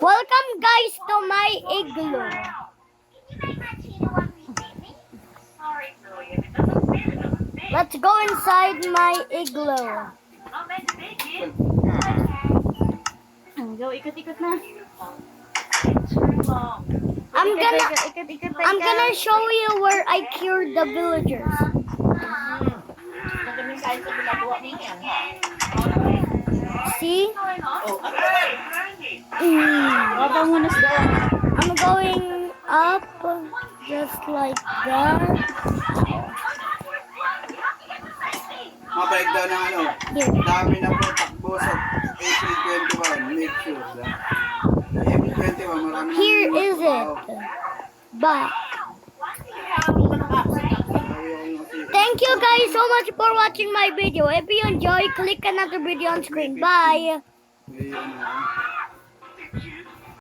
Welcome guys to my igloo. Let's go inside my igloo. Go, ikot-ikot na. I'm gonna show you where I cured the villagers. See? I'm going up just like that. Mabalik daw ng ano, dami na po takbo sa April 21, make sure. April 21, marami na. Here is it. But thank you guys so much for watching my video. If you enjoy, click another video on screen. Bye. Ayun,